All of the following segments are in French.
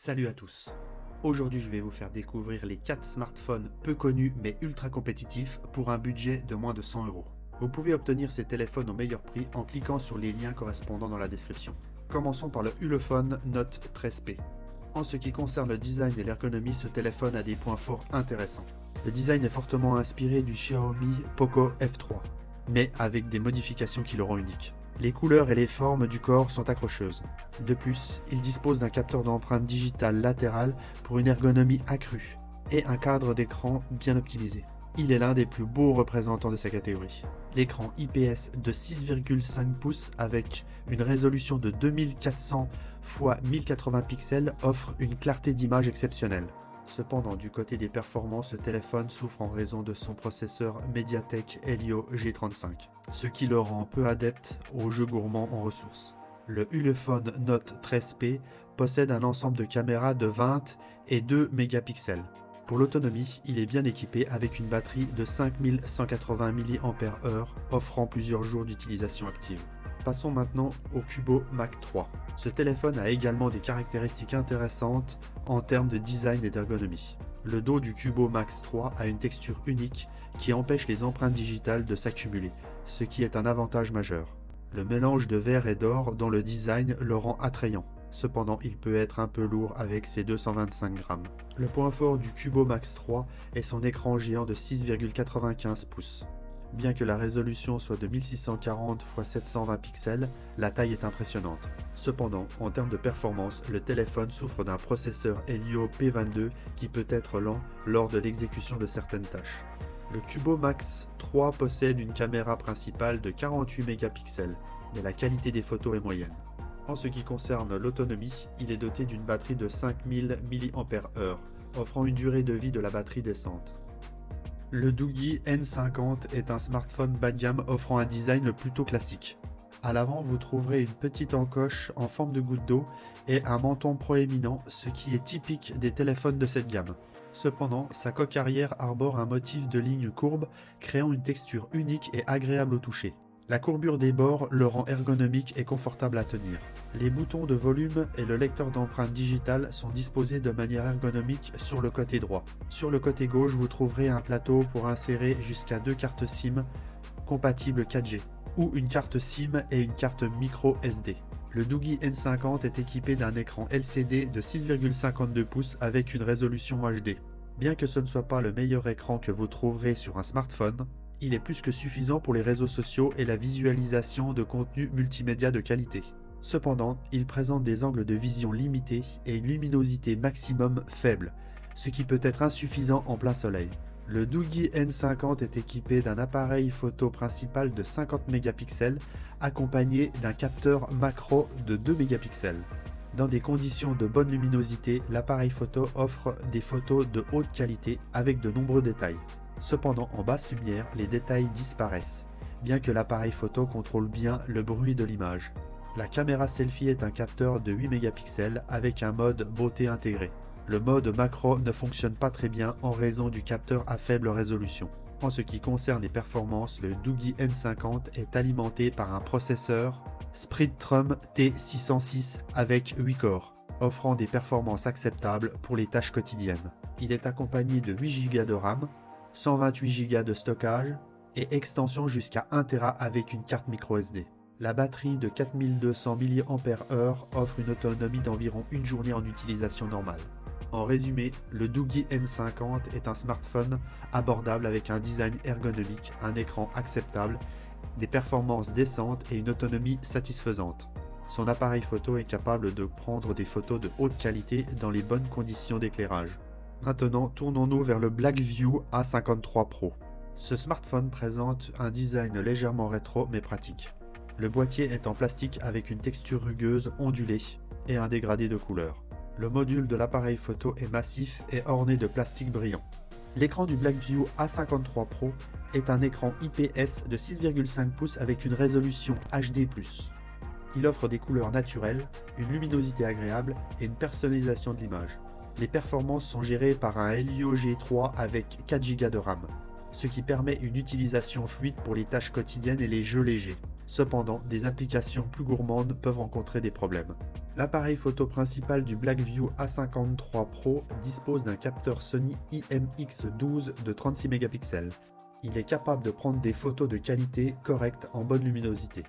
Salut à tous. Aujourd'hui, je vais vous faire découvrir les 4 smartphones peu connus mais ultra compétitifs pour un budget de moins de 100 euros. Vous pouvez obtenir ces téléphones au meilleur prix en cliquant sur les liens correspondants dans la description. Commençons par le Ulefone Note 13P. En ce qui concerne le design et l'ergonomie, ce téléphone a des points forts intéressants. Le design est fortement inspiré du Xiaomi Poco F3, mais avec des modifications qui le rendent unique. Les couleurs et les formes du corps sont accrocheuses. De plus, il dispose d'un capteur d'empreinte digitale latérale pour une ergonomie accrue et un cadre d'écran bien optimisé. Il est l'un des plus beaux représentants de sa catégorie. L'écran IPS de 6,5 pouces avec une résolution de 2400 x 1080 pixels offre une clarté d'image exceptionnelle. Cependant, du côté des performances, le téléphone souffre en raison de son processeur MediaTek Helio G35, ce qui le rend peu adepte aux jeux gourmands en ressources. Le Ulefone Note 13P possède un ensemble de caméras de 20 et 2 mégapixels. Pour l'autonomie, il est bien équipé avec une batterie de 5180 mAh offrant plusieurs jours d'utilisation active. Passons maintenant au Cubo Mac 3. Ce téléphone a également des caractéristiques intéressantes en termes de design et d'ergonomie. Le dos du Cubo Max 3 a une texture unique qui empêche les empreintes digitales de s'accumuler, ce qui est un avantage majeur. Le mélange de verre et d'or dans le design le rend attrayant. Cependant, il peut être un peu lourd avec ses 225 grammes. Le point fort du Cubo Max 3 est son écran géant de 6,95 pouces. Bien que la résolution soit de 1640 x 720 pixels, la taille est impressionnante. Cependant, en termes de performance, le téléphone souffre d'un processeur Helio P22 qui peut être lent lors de l'exécution de certaines tâches. Le Cubo Max 3 possède une caméra principale de 48 mégapixels, mais la qualité des photos est moyenne. En ce qui concerne l'autonomie, il est doté d'une batterie de 5000 mAh, offrant une durée de vie de la batterie décente. Le Doogee N50 est un smartphone bas de gamme offrant un design plutôt classique. À l'avant, vous trouverez une petite encoche en forme de goutte d'eau et un menton proéminent, ce qui est typique des téléphones de cette gamme. Cependant, sa coque arrière arbore un motif de lignes courbes, créant une texture unique et agréable au toucher. La courbure des bords le rend ergonomique et confortable à tenir. Les boutons de volume et le lecteur d'empreintes digitales sont disposés de manière ergonomique sur le côté droit. Sur le côté gauche, vous trouverez un plateau pour insérer jusqu'à 2 cartes SIM compatibles 4G, ou une carte SIM et une carte micro SD. Le Doogee N50 est équipé d'un écran LCD de 6,52 pouces avec une résolution HD. Bien que ce ne soit pas le meilleur écran que vous trouverez sur un smartphone, il est plus que suffisant pour les réseaux sociaux et la visualisation de contenu multimédia de qualité. Cependant, il présente des angles de vision limités et une luminosité maximum faible, ce qui peut être insuffisant en plein soleil. Le Doogee N50 est équipé d'un appareil photo principal de 50 mégapixels accompagné d'un capteur macro de 2 mégapixels. Dans des conditions de bonne luminosité, l'appareil photo offre des photos de haute qualité avec de nombreux détails. Cependant, en basse lumière, les détails disparaissent, bien que l'appareil photo contrôle bien le bruit de l'image. La caméra selfie est un capteur de 8 mégapixels avec un mode beauté intégré. Le mode macro ne fonctionne pas très bien en raison du capteur à faible résolution. En ce qui concerne les performances, le Doogee N50 est alimenté par un processeur Spreadtrum T606 avec 8 corps, offrant des performances acceptables pour les tâches quotidiennes. Il est accompagné de 8 Go de RAM, 128 Go de stockage et extension jusqu'à 1 Tera avec une carte micro SD. La batterie de 4200 mAh offre une autonomie d'environ une journée en utilisation normale. En résumé, le Doogee N50 est un smartphone abordable avec un design ergonomique, un écran acceptable, des performances décentes et une autonomie satisfaisante. Son appareil photo est capable de prendre des photos de haute qualité dans les bonnes conditions d'éclairage. Maintenant, tournons-nous vers le Blackview A53 Pro. Ce smartphone présente un design légèrement rétro mais pratique. Le boîtier est en plastique avec une texture rugueuse ondulée et un dégradé de couleur. Le module de l'appareil photo est massif et orné de plastique brillant. L'écran du Blackview A53 Pro est un écran IPS de 6,5 pouces avec une résolution HD+. Il offre des couleurs naturelles, une luminosité agréable et une personnalisation de l'image. Les performances sont gérées par un Helio G3 avec 4 Go de RAM, ce qui permet une utilisation fluide pour les tâches quotidiennes et les jeux légers. Cependant, des applications plus gourmandes peuvent rencontrer des problèmes. L'appareil photo principal du Blackview A53 Pro dispose d'un capteur Sony IMX12 de 36 mégapixels. Il est capable de prendre des photos de qualité correcte en bonne luminosité.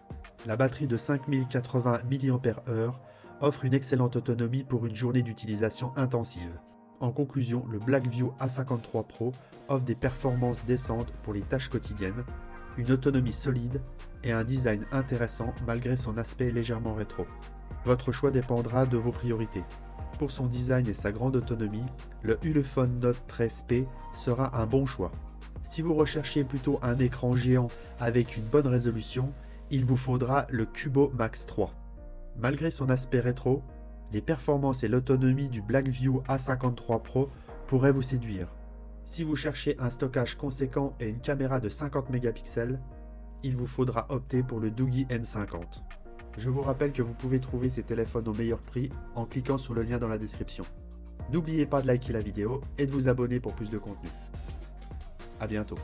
La batterie de 5080 mAh offre une excellente autonomie pour une journée d'utilisation intensive. En conclusion, le Blackview A53 Pro offre des performances décentes pour les tâches quotidiennes, une autonomie solide et un design intéressant malgré son aspect légèrement rétro. Votre choix dépendra de vos priorités. Pour son design et sa grande autonomie, le Ulefone Note 13P sera un bon choix. Si vous recherchez plutôt un écran géant avec une bonne résolution, il vous faudra le Cubo Max 3. Malgré son aspect rétro, les performances et l'autonomie du Blackview A53 Pro pourraient vous séduire. Si vous cherchez un stockage conséquent et une caméra de 50 mégapixels, il vous faudra opter pour le Doogee N50. Je vous rappelle que vous pouvez trouver ces téléphones au meilleur prix en cliquant sur le lien dans la description. N'oubliez pas de liker la vidéo et de vous abonner pour plus de contenu. À bientôt.